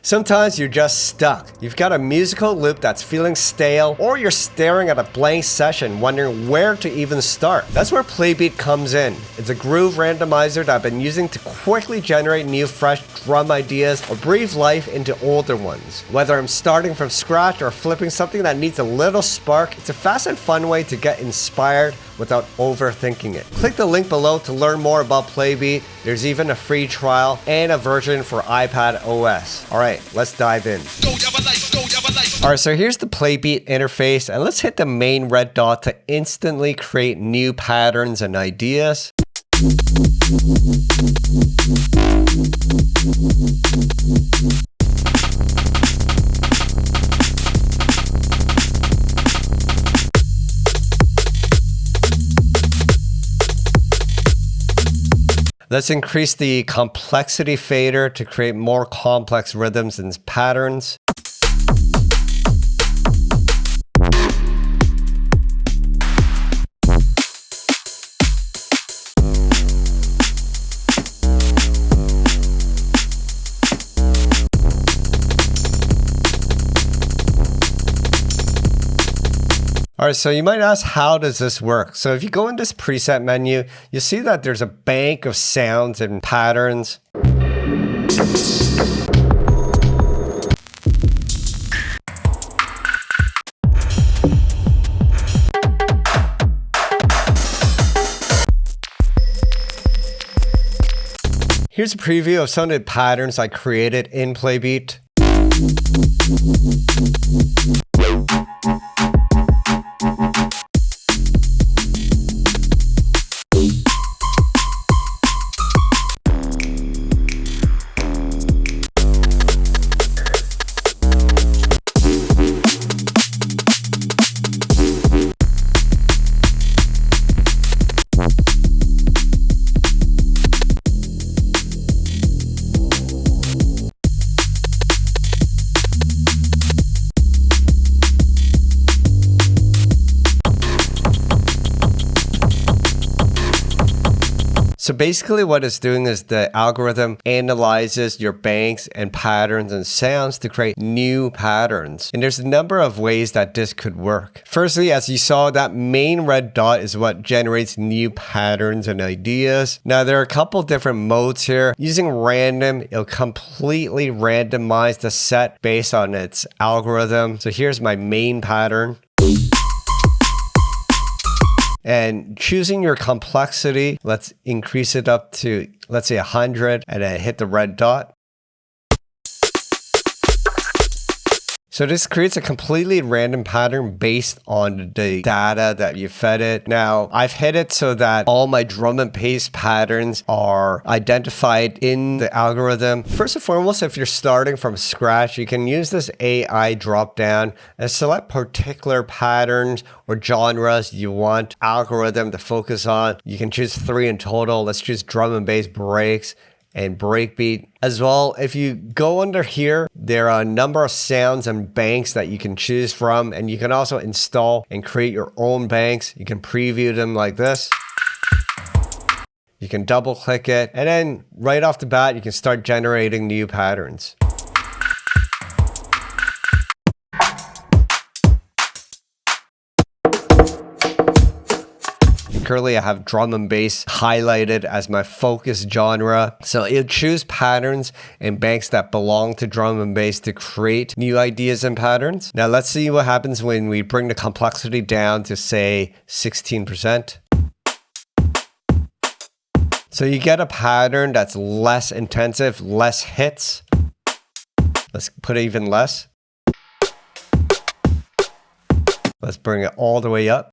Sometimes you're just stuck. You've got a musical loop that's feeling stale, or you're staring at a blank session wondering where to even start. That's where Playbeat comes in. It's a groove randomizer that I've been using to quickly generate new fresh drum ideas or breathe life into older ones. Whether I'm starting from scratch or flipping something that needs a little spark, it's a fast and fun way to get inspired without overthinking it. Click the link below to learn more about Playbeat. There's even a free trial and a version for iPad OS. Alright, let's dive in. Alright, so here's the Playbeat interface, and let's hit the main red dot to instantly create new patterns and ideas. Let's increase the complexity fader to create more complex rhythms and patterns. Alright, so you might ask, how does this work? So if you go in this preset menu, you see that there's a bank of sounds and patterns. Here's a preview of some of the patterns I created in Playbeat. So basically what it's doing is the algorithm analyzes your banks and patterns and sounds to create new patterns. And there's a number of ways that this could work. Firstly, as you saw, that main red dot is what generates new patterns and ideas. Now there are a couple different modes here. Using random, it'll completely randomize the set based on its algorithm. So here's my main pattern. And choosing your complexity, let's increase it up to, let's say 100, and then hit the red dot. So this creates a completely random pattern based on the data that you fed it. Now, I've hit it so that all my drum and bass patterns are identified in the algorithm. First and foremost, if you're starting from scratch, you can use this AI dropdown and select particular patterns or genres you want algorithm to focus on. You can choose 3 in total. Let's choose drum and bass breaks and breakbeat. As well, if you go under here, there are a number of sounds and banks that you can choose from, and you can also install and create your own banks. You can preview them like this. You can double click it, and then right off the bat, you can start generating new patterns. Currently, I have drum and bass highlighted as my focus genre. So it'll choose patterns and banks that belong to drum and bass to create new ideas and patterns. Now let's see what happens when we bring the complexity down to, say, 16%. So you get a pattern that's less intensive, less hits. Let's put it even less. Let's bring it all the way up.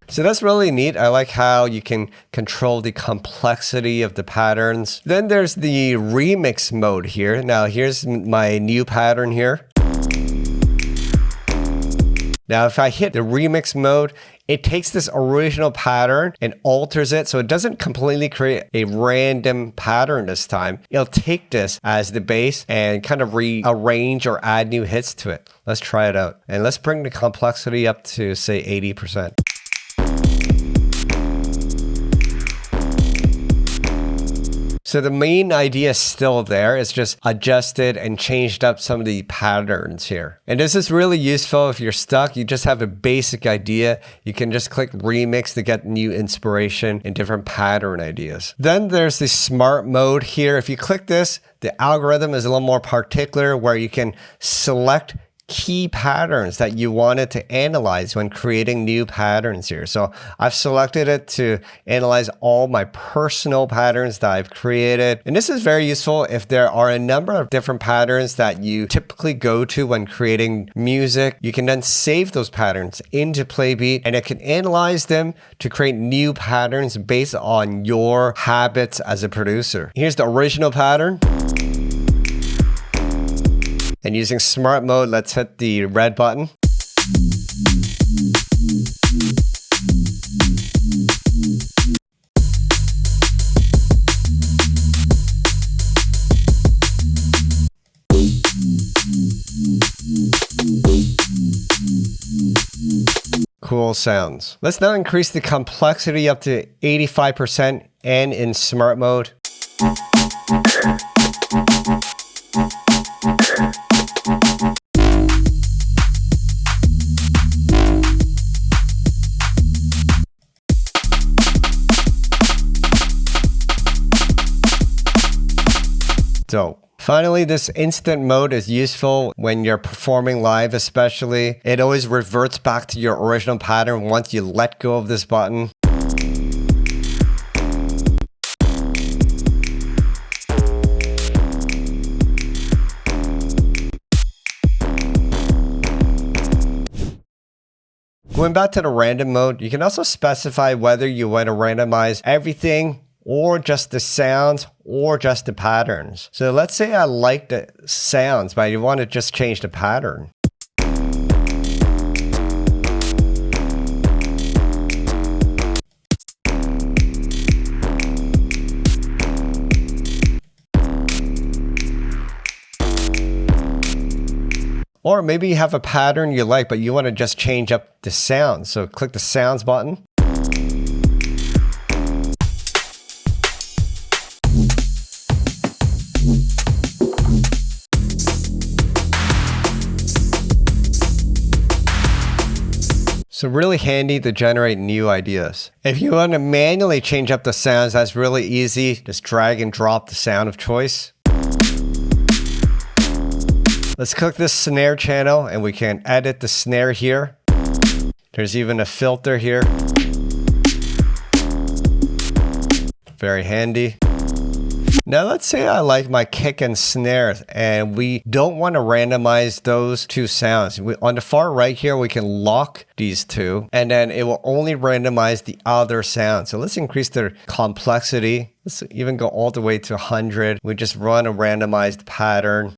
So that's really neat. I like how you can control the complexity of the patterns. Then there's the remix mode here. Now here's my new pattern here. Now, if I hit the remix mode, it takes this original pattern and alters it so it doesn't completely create a random pattern this time. It'll take this as the bass and kind of rearrange or add new hits to it. Let's try it out. And let's bring the complexity up to, say, 80%. So the main idea is still there. It's just adjusted and changed up some of the patterns here. And this is really useful if you're stuck. You just have a basic idea. You can just click remix to get new inspiration and different pattern ideas. Then there's the smart mode here. If you click this, the algorithm is a little more particular where you can select key patterns that you wanted to analyze when creating new patterns here. So I've selected it to analyze all my personal patterns that I've created. And this is very useful if there are a number of different patterns that you typically go to when creating music. You can then save those patterns into Playbeat and it can analyze them to create new patterns based on your habits as a producer. Here's the original pattern. And using smart mode, let's hit the red button. Cool sounds. Let's now increase the complexity up to 85% and in smart mode. Dope. Finally, this instant mode is useful when you're performing live especially. It always reverts back to your original pattern once you let go of this button. Going back to the random mode, you can also specify whether you want to randomize everything or just the sounds, or just the patterns. So let's say I like the sounds, but you want to just change the pattern. Or maybe you have a pattern you like, but you want to just change up the sounds. So click the sounds button. So really handy to generate new ideas. If you want to manually change up the sounds, that's really easy. Just drag and drop the sound of choice. Let's click this snare channel and we can edit the snare here. There's even a filter here. Very handy. Now let's say I like my kick and snares and we don't want to randomize those two sounds. On the far right here, we can lock these two and then it will only randomize the other sound. So let's increase the complexity. Let's even go all the way to 100. We just run a randomized pattern.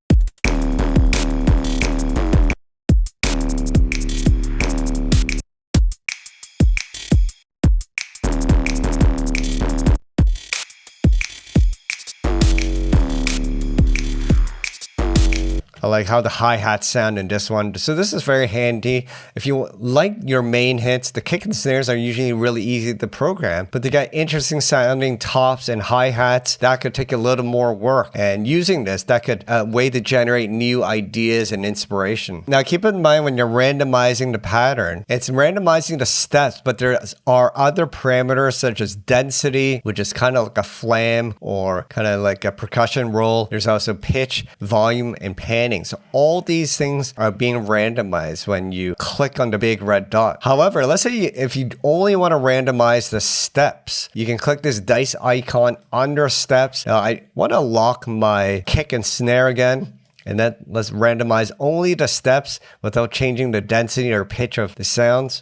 I like how the hi-hats sound in this one. So this is very handy. If you like your main hits, the kick and snares are usually really easy to program, but they got interesting sounding tops and hi-hats that could take a little more work. And using this, that could way to generate new ideas and inspiration. Now keep in mind when you're randomizing the pattern, it's randomizing the steps, but there are other parameters such as density, which is kind of like a flam or kind of like a percussion roll. There's also pitch, volume, and panning. So all these things are being randomized when you click on the big red dot. However, let's say if you only want to randomize the steps, you can click this dice icon under steps. Now I want to lock my kick and snare again. And then let's randomize only the steps without changing the density or pitch of the sounds.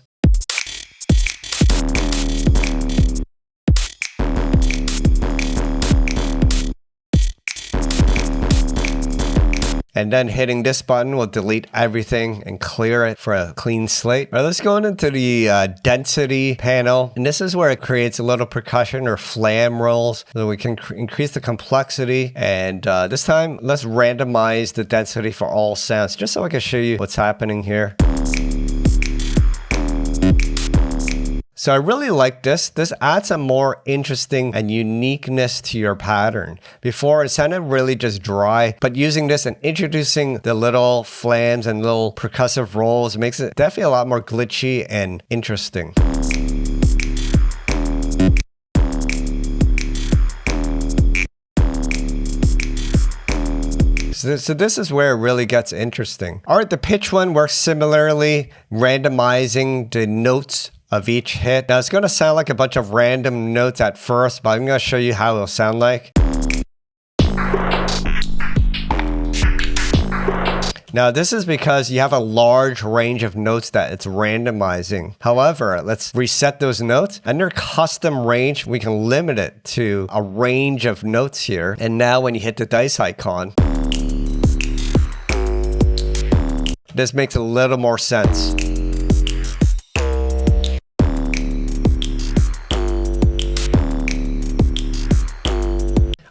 And then hitting this button will delete everything and clear it for a clean slate. All right, let's go into the density panel. And this is where it creates a little percussion or flam rolls. So we can increase the complexity. And this time, let's randomize the density for all sounds, just so I can show you what's happening here. So I really like this. This adds a more interesting and uniqueness to your pattern. Before, it sounded really just dry, but using this and introducing the little flams and little percussive rolls makes it definitely a lot more glitchy and interesting. So this is where it really gets interesting. All right, the pitch one works similarly, randomizing the notes of each hit. Now it's going to sound like a bunch of random notes at first, but I'm going to show you how it'll sound like. Now this is because you have a large range of notes that it's randomizing. However, let's reset those notes. Under custom range, we can limit it to a range of notes here. And now when you hit the dice icon, this makes a little more sense.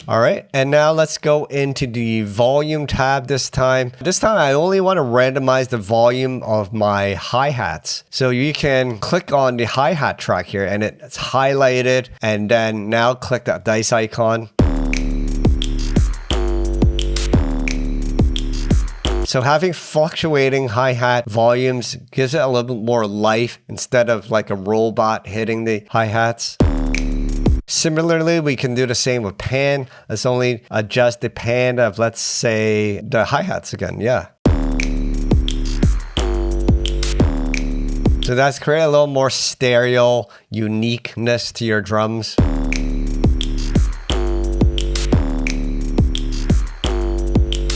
All right, and now let's go into the volume tab this time. This time I only want to randomize the volume of my hi-hats. So you can click on the hi-hat track here and it's highlighted, and then now click that dice icon. So having fluctuating hi-hat volumes gives it a little bit more life instead of like a robot hitting the hi-hats. Similarly, we can do the same with pan. Let's only adjust the pan of, let's say, the hi-hats again. Yeah. So that's create a little more stereo uniqueness to your drums.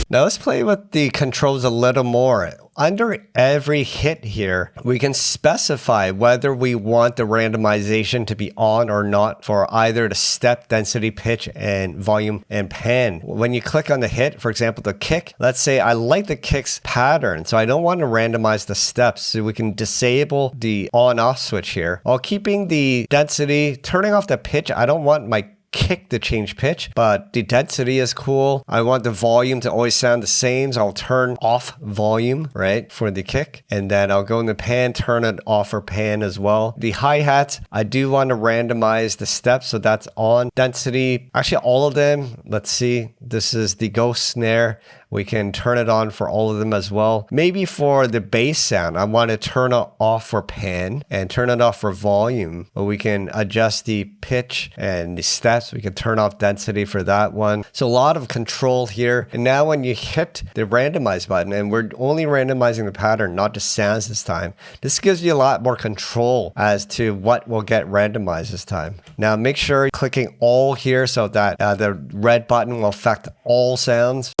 Now let's play with the controls a little more. Under every hit here, we can specify whether we want the randomization to be on or not for either the step, density, pitch, and volume and pan. When you click on the hit, for example, the kick, let's say I like the kick's pattern, so I don't want to randomize the steps. So we can disable the on-off switch here while keeping the density, turning off the pitch. I don't want my kick to change pitch, but the density is cool. I want the volume to always sound the same, so I'll turn off volume, right, for the kick. And then I'll go in the pan, turn it off for pan as well. The hi-hats, I do want to randomize the steps, so that's on. Density, actually all of them. Let's see, this is the ghost snare. We can turn it on for all of them as well. Maybe for the bass sound, I want to turn it off for pan and turn it off for volume. But we can adjust the pitch and the steps. We can turn off density for that one. So a lot of control here. And now when you hit the randomize button, and we're only randomizing the pattern, not the sounds this time, this gives you a lot more control as to what will get randomized this time. Now make sure you're clicking all here so that the red button will affect all sounds.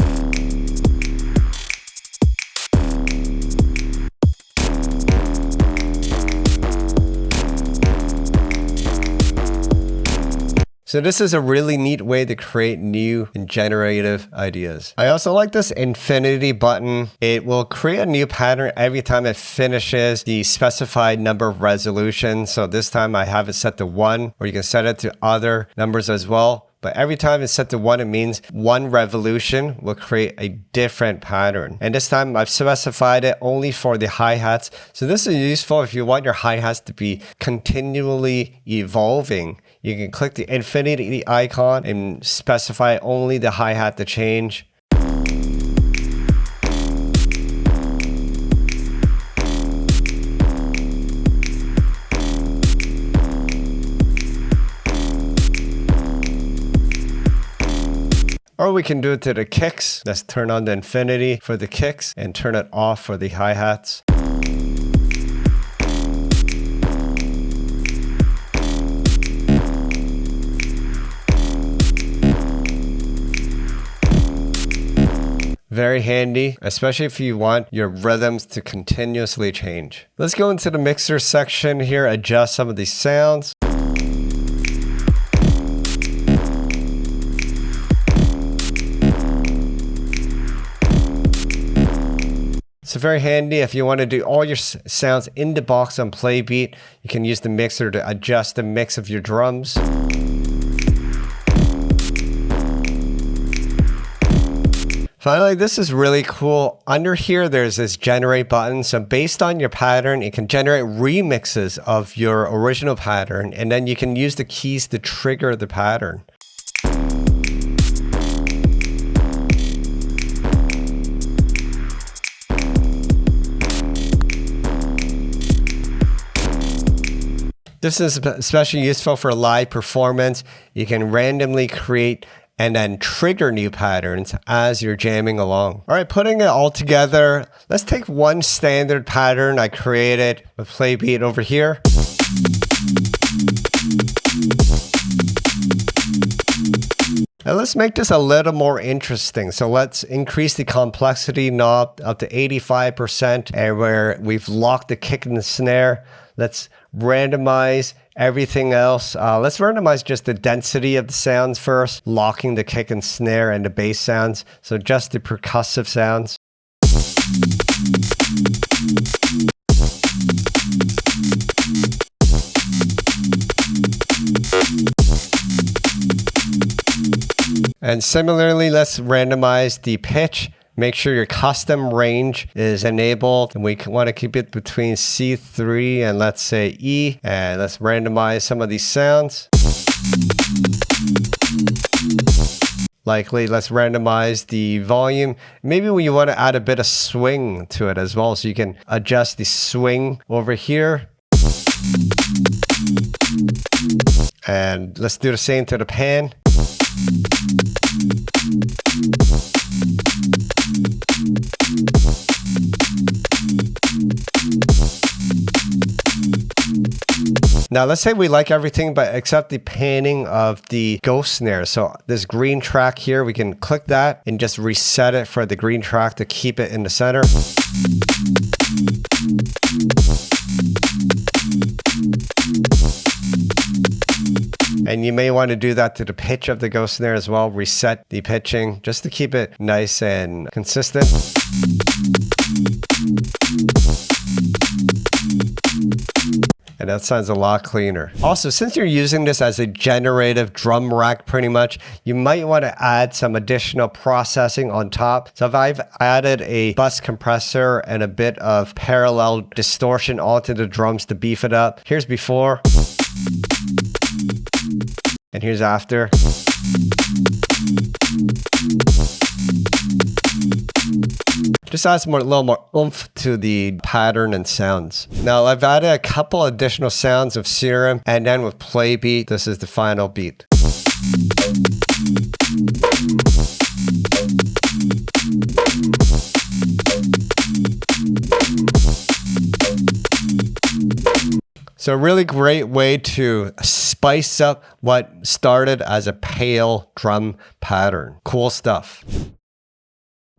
So this is a really neat way to create new and generative ideas. I also like this infinity button. It will create a new pattern every time it finishes the specified number of resolutions. So this time I have it set to 1, or you can set it to other numbers as well. But every time it's set to 1, it means one revolution will create a different pattern. And this time I've specified it only for the hi-hats. So this is useful if you want your hi-hats to be continually evolving. You can click the infinity icon and specify only the hi-hat to change. Or we can do it to the kicks. Let's turn on the infinity for the kicks and turn it off for the hi-hats. Very handy, especially if you want your rhythms to continuously change. Let's go into the mixer section here, adjust some of these sounds. So very handy if you want to do all your sounds in the box on Playbeat. You can use the mixer to adjust the mix of your drums. Finally, this is really cool. Under here, there's this generate button. So based on your pattern, it can generate remixes of your original pattern, and then you can use the keys to trigger the pattern. This is especially useful for live performance. You can randomly create and then trigger new patterns as you're jamming along. All right, putting it all together, let's take one standard pattern I created with Playbeat over here. And let's make this a little more interesting. So let's increase the complexity knob up to 85%, and where we've locked the kick and the snare. Let's randomize everything else. Let's randomize just the density of the sounds first, locking the kick and snare and the bass sounds. So just the percussive sounds. And similarly, let's randomize the pitch. Make sure your custom range is enabled, and we want to keep it between C3 and let's say E. And let's randomize some of these sounds. Likely, let's randomize the volume. Maybe you want to add a bit of swing to it as well, so you can adjust the swing over here. And let's do the same to the pan. Now let's say we like everything but except the panning of the ghost snare. So this green track here, we can click that and just reset it for the green track to keep it in the center. And you may want to do that to the pitch of the ghost snare as well. Reset the pitching just to keep it nice and consistent. And that sounds a lot cleaner. Also, since you're using this as a generative drum rack pretty much, you might want to add some additional processing on top. So if I've added a bus compressor and a bit of parallel distortion onto the drums to beef it up. Here's before. And here's after. Just adds a little more oomph to the pattern and sounds. Now I've added a couple additional sounds of Serum, and then with Playbeat, this is the final beat. So a really great way to spice up what started as a pale drum pattern. Cool stuff.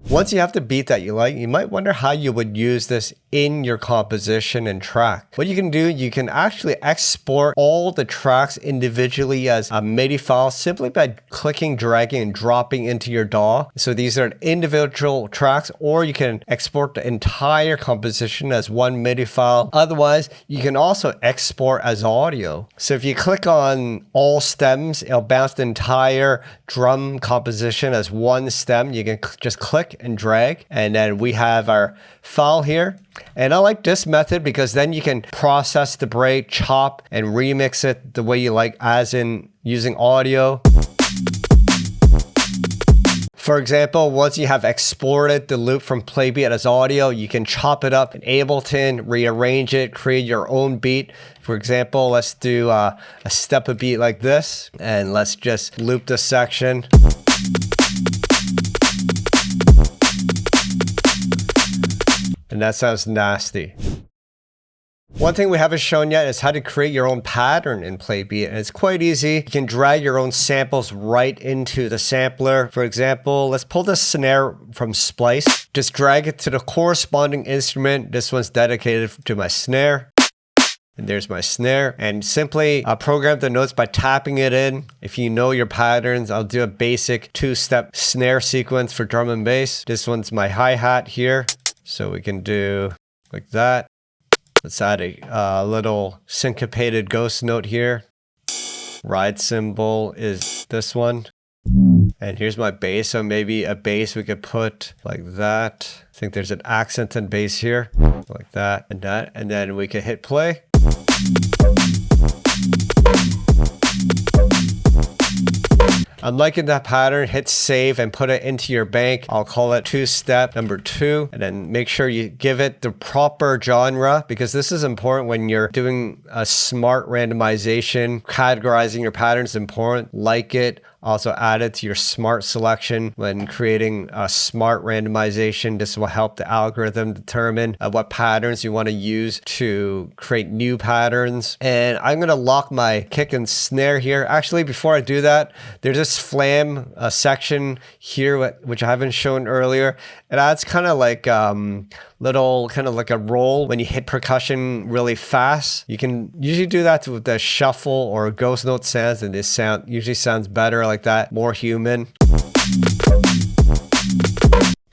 Once you have the beat that you like, you might wonder how you would use this in your composition and track. What you can do, you can actually export all the tracks individually as a MIDI file simply by clicking, dragging, and dropping into your DAW. So these are individual tracks, or you can export the entire composition as one MIDI file. Otherwise, you can also export as audio. So if you click on all stems, it'll bounce the entire drum composition as one stem. You can just click and drag, and then we have our file here. And I like this method because then you can process the break, chop, and remix it the way you like, as in using audio. For example, once you have exported the loop from Playbeat as audio, you can chop it up in Ableton, rearrange it, create your own beat. For example, let's do a step a beat like this, and let's just loop this section. And that sounds nasty. One thing we haven't shown yet is how to create your own pattern in Playbeat, and it's quite easy. You can drag your own samples right into the sampler. For example, let's pull this snare from Splice. Just drag it to the corresponding instrument. This one's dedicated to my snare. And there's my snare. And simply program the notes by tapping it in. If you know your patterns, I'll do a basic 2-step snare sequence for drum and bass. This one's my hi-hat here. So we can do like that. Let's add a little syncopated ghost note here. Ride cymbal is this one. And here's my bass. So maybe a bass we could put like that. I think there's an accent and bass here. Like that and that. And then we can hit play. I'm liking that pattern. Hit save and put it into your bank. I'll call it 2-step number 2. And then make sure you give it the proper genre, because this is important when you're doing a smart randomization. Categorizing your patterns is important. Like it. Also add it to your smart selection when creating a smart randomization. This will help the algorithm determine what patterns you want to use to create new patterns. And I'm going to lock my kick and snare here. Actually, before I do that, there's this flam section here, which I haven't shown earlier. It adds kind of like little kind of like a roll when you hit percussion really fast. You can usually do that with the shuffle or ghost note sounds, and this sound usually sounds better like that, more human.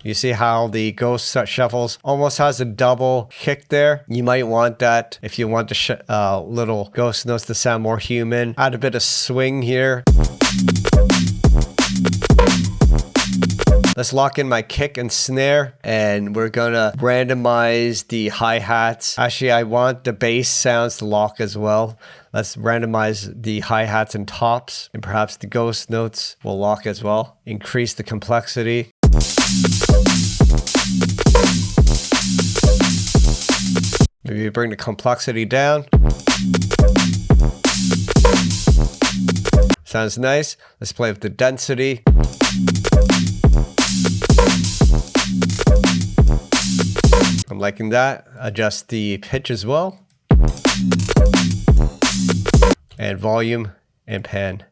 You see how the ghost shuffles almost has a double kick there. You might want that if you want the little ghost notes to sound more human. Add a bit of swing here. Let's lock in my kick and snare, and we're gonna randomize the hi-hats. Actually, I want the bass sounds to lock as well. Let's randomize the hi-hats and tops, and perhaps the ghost notes will lock as well. Increase the complexity. Maybe bring the complexity down. Sounds nice. Let's play with the density. I'm liking that. Adjust the pitch as well. And volume and pan.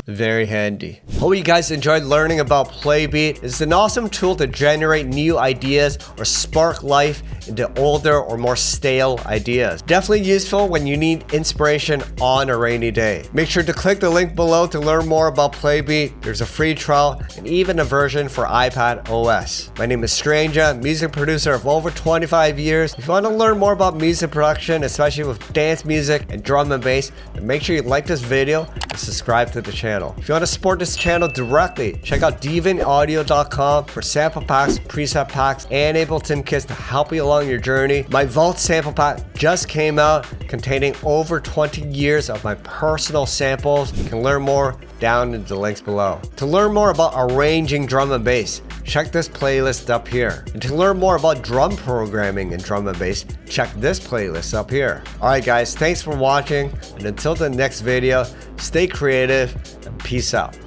Very handy. Hope you guys enjoyed learning about Playbeat. It's an awesome tool to generate new ideas or spark life into older or more stale ideas. Definitely useful when you need inspiration on a rainy day. Make sure to click the link below to learn more about Playbeat. There's a free trial and even a version for iPad OS. My name is STRANJAH, music producer of over 25 years. If you want to learn more about music production, especially with dance music and drum and bass, then make sure you like this video and subscribe to the channel. If you want to support this channel directly, check out DnB.audio.com for sample packs, preset packs, and Ableton kits to help you along your journey. My Vault sample pack just came out, containing over 20 years of my personal samples. You can learn more down in the links below. To learn more about arranging drum and bass, check this playlist up here. And to learn more about drum programming and drum and bass, check this playlist up here. Alright guys, thanks for watching, and until the next video, stay creative and peace out.